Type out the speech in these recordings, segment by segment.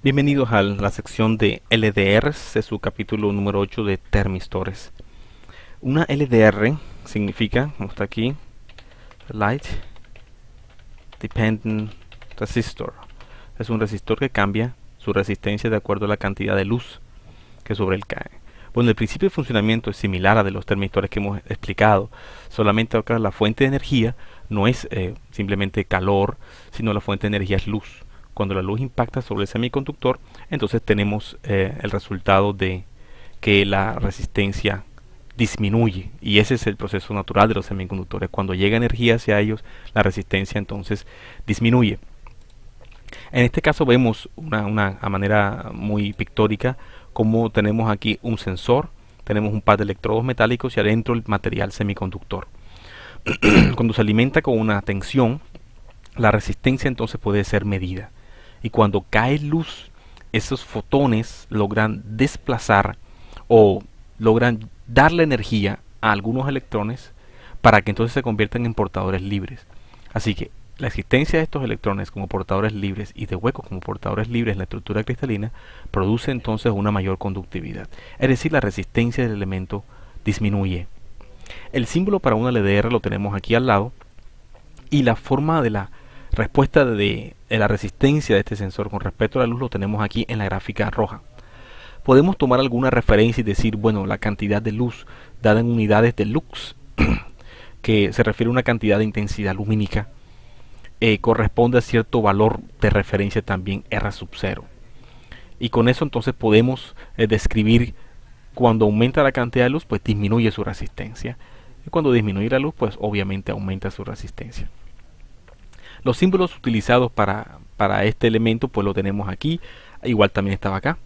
Bienvenidos a la sección de LDRs de su capítulo número 8 de termistores. Una LDR significa, como está aquí, Light Dependent Resistor. Es un resistor que cambia su resistencia de acuerdo a la cantidad de luz que sobre él cae. Bueno, el principio de funcionamiento es similar a de los termistores que hemos explicado, solamente acá la fuente de energía no es simplemente calor, sino la fuente de energía es luz. Cuando la luz impacta sobre el semiconductor, entonces tenemos el resultado de que la resistencia disminuye, y ese es el proceso natural de los semiconductores. Cuando llega energía hacia ellos, la resistencia entonces disminuye. En este caso vemos a manera muy pictórica como tenemos aquí un sensor, tenemos un par de electrodos metálicos y adentro el material semiconductor. Cuando se alimenta con una tensión, la resistencia entonces puede ser medida. Y cuando cae luz, esos fotones logran desplazar o logran darle energía a algunos electrones para que entonces se conviertan en portadores libres. Así que la existencia de estos electrones como portadores libres y de huecos como portadores libres en la estructura cristalina produce entonces una mayor conductividad. Es decir, la resistencia del elemento disminuye. El símbolo para una LDR lo tenemos aquí al lado, y la forma de la respuesta de la resistencia de este sensor con respecto a la luz lo tenemos aquí en la gráfica roja. Podemos tomar alguna referencia y decir, bueno, la cantidad de luz dada en unidades de lux, que se refiere a una cantidad de intensidad lumínica, corresponde a cierto valor de referencia también R sub 0. Y con eso entonces podemos describir cuando aumenta la cantidad de luz, pues disminuye su resistencia. Y cuando disminuye la luz, pues obviamente aumenta su resistencia. Los símbolos utilizados para este elemento pues lo tenemos aquí, igual también estaba acá.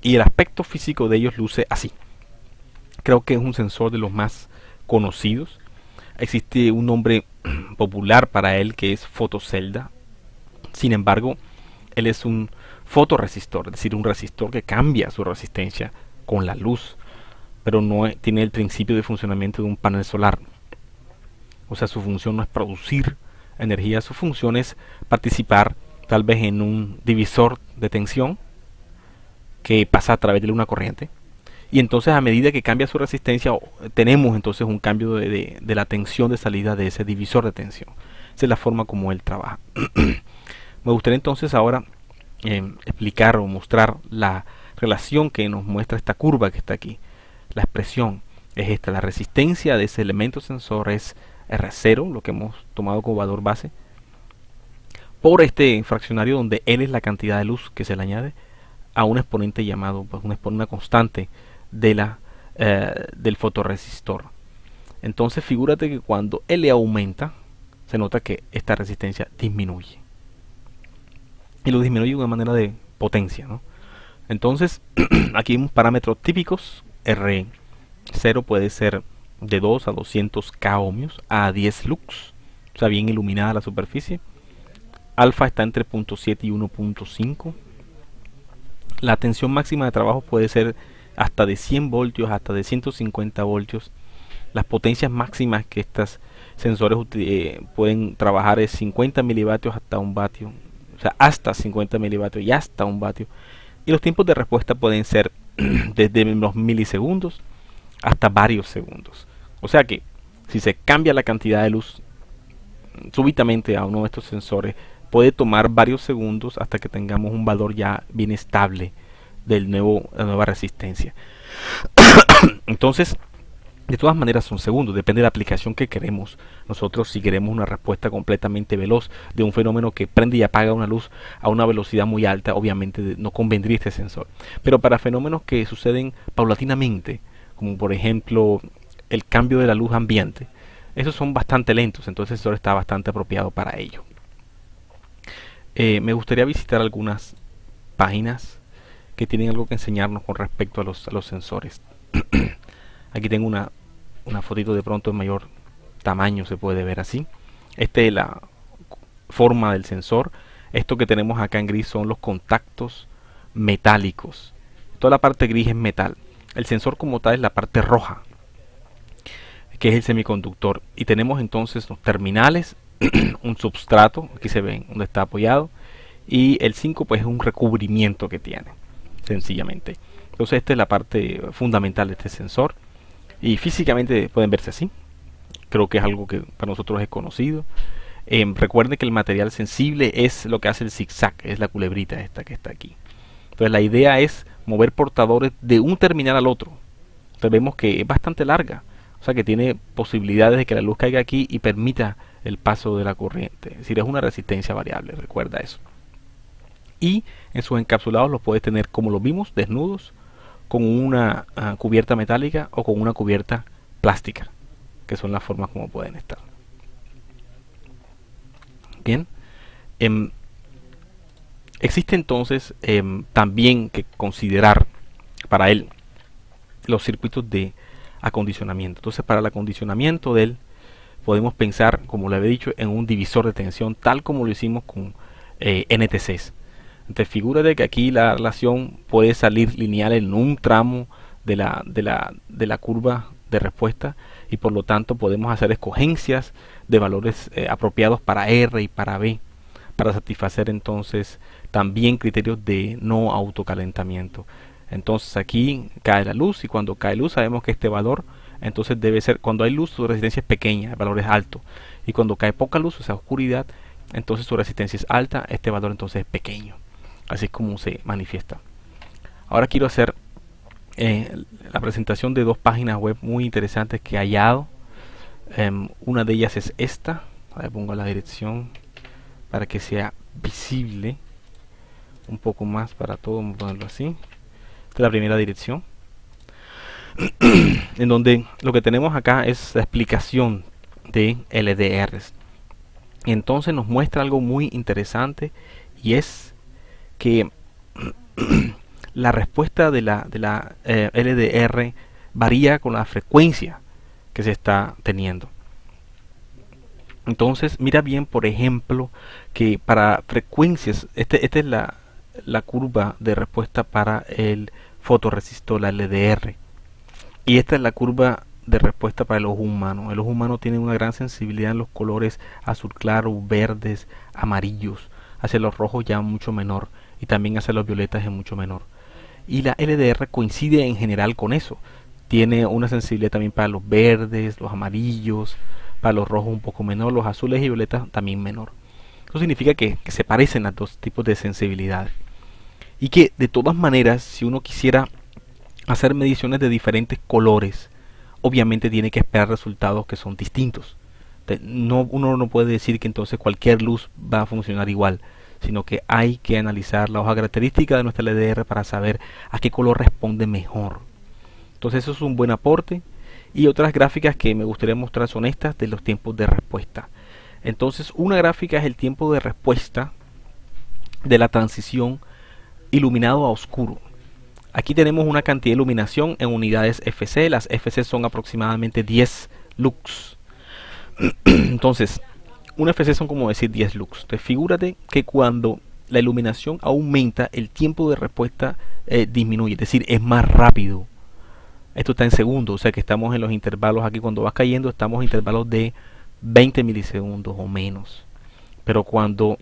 Y el aspecto físico de ellos luce así. Creo que es un sensor de los más conocidos. Existe un nombre popular para él que es fotocelda. Sin embargo, él es un fotoresistor, es decir, un resistor que cambia su resistencia con la luz, pero no tiene el principio de funcionamiento de un panel solar. O sea, su función no es producir energía, su función es participar tal vez en un divisor de tensión que pasa a través de una corriente, y entonces a medida que cambia su resistencia tenemos entonces un cambio de la tensión de salida de ese divisor de tensión. Esa es la forma como él trabaja. Me gustaría entonces ahora explicar o mostrar la relación que nos muestra esta curva que está aquí. La expresión es esta: la resistencia de ese elemento sensor es R0, lo que hemos tomado como valor base, por este fraccionario donde L es la cantidad de luz que se le añade a un exponente llamado, pues, una constante de del fotoresistor. Entonces figúrate que cuando L aumenta, se nota que esta resistencia disminuye. Y lo disminuye de una manera de potencia, ¿no? Entonces, aquí hay unos parámetros típicos. R0 puede ser de 2 a 200 k ohmios a 10 lux, o sea, bien iluminada la superficie. Alfa está entre 0.7 y 1.5. La tensión máxima de trabajo puede ser hasta de 100 voltios, hasta de 150 voltios. Las potencias máximas que estos sensores pueden trabajar es 50 milivatios hasta 1 vatio, o sea, hasta 50 milivatios y hasta 1 vatio. Y los tiempos de respuesta pueden ser desde los milisegundos hasta varios segundos. O sea que si se cambia la cantidad de luz súbitamente a uno de estos sensores, puede tomar varios segundos hasta que tengamos un valor ya bien estable de la nueva resistencia. Entonces, de todas maneras son segundos, depende de la aplicación que queremos. Nosotros, si queremos una respuesta completamente veloz de un fenómeno que prende y apaga una luz a una velocidad muy alta, obviamente no convendría este sensor. Pero para fenómenos que suceden paulatinamente, como por ejemplo el cambio de la luz ambiente, esos son bastante lentos, entonces el sensor está bastante apropiado para ello. Me gustaría visitar algunas páginas que tienen algo que enseñarnos con respecto a los sensores. Aquí tengo una fotito de pronto en mayor tamaño, se puede ver así. Esta es la forma del sensor. Esto que tenemos acá en gris son los contactos metálicos. Toda la parte gris es metal. El sensor como tal es la parte roja, que es el semiconductor. Y tenemos entonces los terminales, un substrato, aquí se ven donde está apoyado, y el 5 pues es un recubrimiento que tiene, sencillamente. Entonces esta es la parte fundamental de este sensor, y físicamente pueden verse así. Creo que es algo que para nosotros es conocido. Recuerden que el material sensible es lo que hace el zigzag, es la culebrita esta que está aquí. Entonces la idea es mover portadores de un terminal al otro. Entonces vemos que es bastante larga, o sea que tiene posibilidades de que la luz caiga aquí y permita el paso de la corriente. Es decir, es una resistencia variable, recuerda eso. Y en sus encapsulados los puedes tener como lo vimos, desnudos, con una cubierta metálica o con una cubierta plástica, que son las formas como pueden estar. Bien. Existe entonces también que considerar para él los circuitos de acondicionamiento. Entonces para el acondicionamiento de él podemos pensar, como le había dicho, en un divisor de tensión, tal como lo hicimos con NTCs. Entonces figúrate que aquí la relación puede salir lineal en un tramo de la curva de respuesta, y por lo tanto podemos hacer escogencias de valores apropiados para R y para B, para satisfacer entonces también criterios de no autocalentamiento. Entonces aquí cae la luz, y cuando cae luz sabemos que este valor entonces debe ser, cuando hay luz su resistencia es pequeña, el valor es alto, y cuando cae poca luz, o sea oscuridad, entonces su resistencia es alta, este valor entonces es pequeño. Así es como se manifiesta. Ahora quiero hacer la presentación de dos páginas web muy interesantes que he hallado. Una de ellas es esta. Ahora pongo la dirección para que sea visible un poco más para todo. Vamos a ponerlo así. Esta es la primera dirección, en donde lo que tenemos acá es la explicación de LDRs. Entonces nos muestra algo muy interesante, y es que la respuesta de la LDR varía con la frecuencia que se está teniendo. Entonces mira bien, por ejemplo, que para frecuencias, esta es la curva de respuesta para el fotorresistor, la LDR, y esta es la curva de respuesta para el ojo humano. El ojo humano tiene una gran sensibilidad en los colores azul claro, verdes, amarillos, hacia los rojos ya mucho menor, y también hacia los violetas es mucho menor. Y la LDR coincide en general con eso. Tiene una sensibilidad también para los verdes, los amarillos, para los rojos un poco menor, los azules y violetas también menor. Eso significa que se parecen a dos tipos de sensibilidad. Y que de todas maneras, si uno quisiera hacer mediciones de diferentes colores, obviamente tiene que esperar resultados que son distintos. Uno no puede decir que entonces cualquier luz va a funcionar igual, sino que hay que analizar la hoja característica de nuestra LDR para saber a qué color responde mejor. Entonces eso es un buen aporte. Y otras gráficas que me gustaría mostrar son estas de los tiempos de respuesta. Entonces una gráfica es el tiempo de respuesta de la transición iluminado a oscuro. Aquí tenemos una cantidad de iluminación en unidades FC. Las FC son aproximadamente 10 lux. Entonces una FC son como decir 10 lux. Entonces figúrate que cuando la iluminación aumenta, el tiempo de respuesta disminuye, es decir, es más rápido. Esto está en segundos, o sea que estamos en los intervalos aquí. Cuando vas cayendo estamos en intervalos de 20 milisegundos o menos. Pero cuando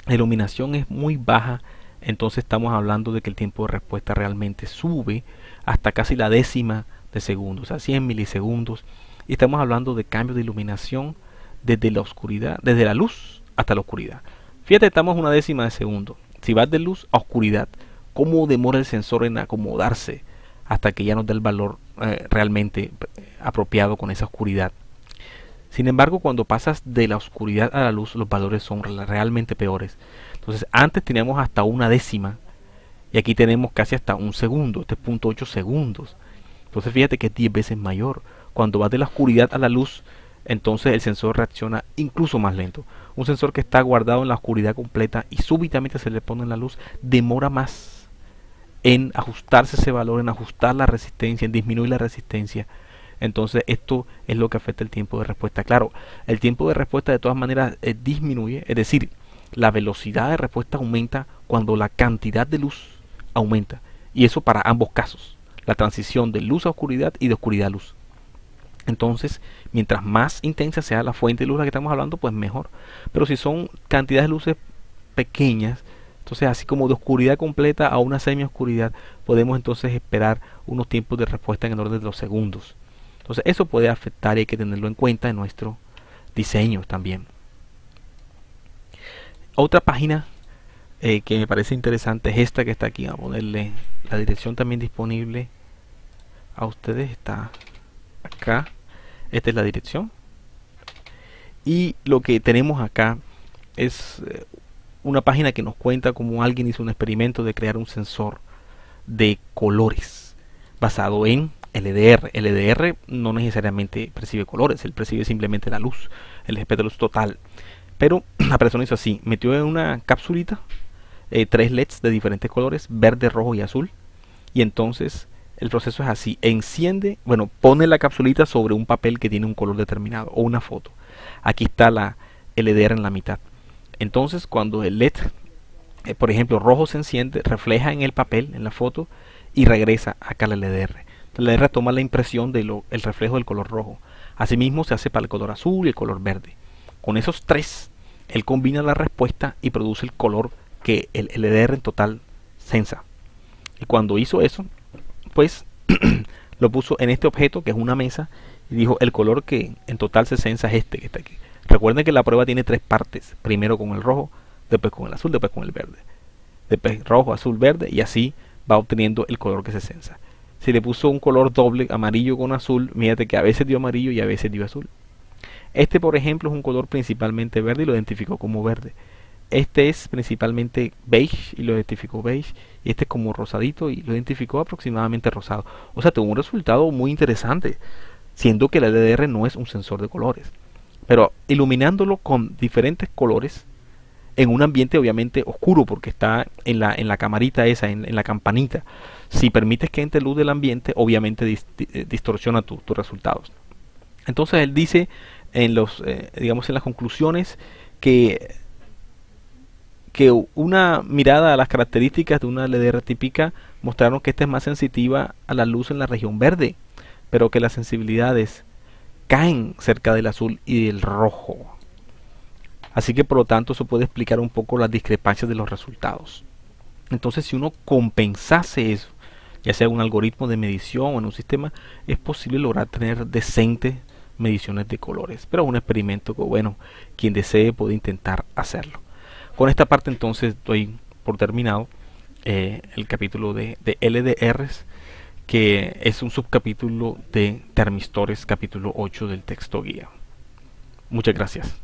la iluminación es muy baja, entonces estamos hablando de que el tiempo de respuesta realmente sube hasta casi la décima de segundo, o sea 100 milisegundos. Y estamos hablando de cambios de iluminación desde la oscuridad, desde la luz hasta la oscuridad. Fíjate, estamos en una décima de segundo. Si vas de luz a oscuridad, ¿cómo demora el sensor en acomodarse hasta que ya nos da el valor realmente apropiado con esa oscuridad? Sin embargo, cuando pasas de la oscuridad a la luz, los valores son realmente peores. Entonces, antes teníamos hasta una décima, y aquí tenemos casi hasta un segundo. Este es 0.8 segundos. Entonces, fíjate que es 10 veces mayor. Cuando vas de la oscuridad a la luz, entonces el sensor reacciona incluso más lento. Un sensor que está guardado en la oscuridad completa y súbitamente se le pone en la luz, demora más en ajustarse ese valor, en ajustar la resistencia, en disminuir la resistencia. Entonces esto es lo que afecta el tiempo de respuesta. Claro, el tiempo de respuesta de todas maneras disminuye, es decir, la velocidad de respuesta aumenta cuando la cantidad de luz aumenta. Y eso para ambos casos, la transición de luz a oscuridad y de oscuridad a luz. Entonces, mientras más intensa sea la fuente de luz de la que estamos hablando, pues mejor. Pero si son cantidades de luces pequeñas, Entonces, así como de oscuridad completa a una semioscuridad, podemos entonces esperar unos tiempos de respuesta en el orden de los segundos. Entonces, eso puede afectar y hay que tenerlo en cuenta en nuestro diseño también. Otra página que me parece interesante es esta que está aquí. Vamos a ponerle la dirección también disponible a ustedes. Está acá. Esta es la dirección. Y lo que tenemos acá es una página que nos cuenta cómo alguien hizo un experimento de crear un sensor de colores basado en LDR. LDR no necesariamente percibe colores, él percibe simplemente la luz, el espectro de luz total. Pero la persona hizo así, metió en una capsulita 3 LEDs de diferentes colores, verde, rojo y azul. Y entonces el proceso es así, enciende, bueno, pone la capsulita sobre un papel que tiene un color determinado o una foto. Aquí está la LDR en la mitad. Entonces cuando el LED, por ejemplo, rojo se enciende, refleja en el papel, en la foto, y regresa acá la LDR. Entonces la LDR toma la impresión del reflejo del color rojo. Asimismo se hace para el color azul y el color verde. Con esos tres, él combina la respuesta y produce el color que el LDR en total sensa. Y cuando hizo eso, pues lo puso en este objeto, que es una mesa, y dijo, el color que en total se sensa es este que está aquí. Recuerden que la prueba tiene 3 partes, primero con el rojo, después con el azul, después con el verde. Después rojo, azul, verde, y así va obteniendo el color que se sensa. Si le puso un color doble, amarillo con azul, fíjate que a veces dio amarillo y a veces dio azul. Este, por ejemplo, es un color principalmente verde y lo identificó como verde. Este es principalmente beige y lo identificó beige. Y este es como rosadito y lo identificó aproximadamente rosado. O sea, tuvo un resultado muy interesante, siendo que el LDR no es un sensor de colores. Pero iluminándolo con diferentes colores en un ambiente obviamente oscuro, porque está en la camarita esa, en la campanita. Si permites que entre luz del ambiente, obviamente distorsiona tus resultados. Entonces él dice en digamos en las conclusiones que una mirada a las características de una LDR típica mostraron que esta es más sensitiva a la luz en la región verde, pero que las sensibilidades caen cerca del azul y del rojo. Así que por lo tanto eso puede explicar un poco las discrepancias de los resultados. Entonces si uno compensase eso, ya sea en un algoritmo de medición o en un sistema, es posible lograr tener decentes mediciones de colores. Pero es un experimento que, bueno, quien desee puede intentar hacerlo. Con esta parte entonces doy por terminado el capítulo de LDRs, que es un subcapítulo de termistores, capítulo 8 del texto guía. Muchas gracias.